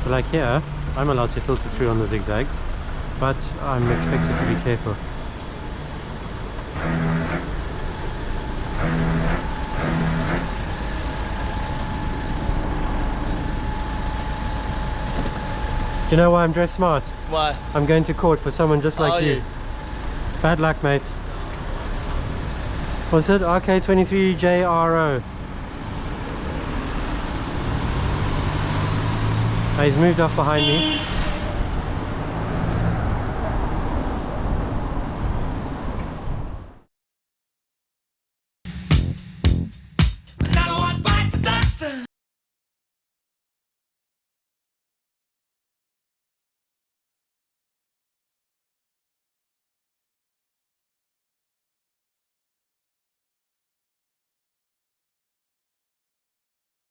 But like here, I'm allowed to filter through on the zigzags, but I'm expected to be careful. Do you know why I'm dressed smart? Why? I'm going to court for someone just like you. Bad luck, mate. What's it? RK23JRO. He's moved off behind me.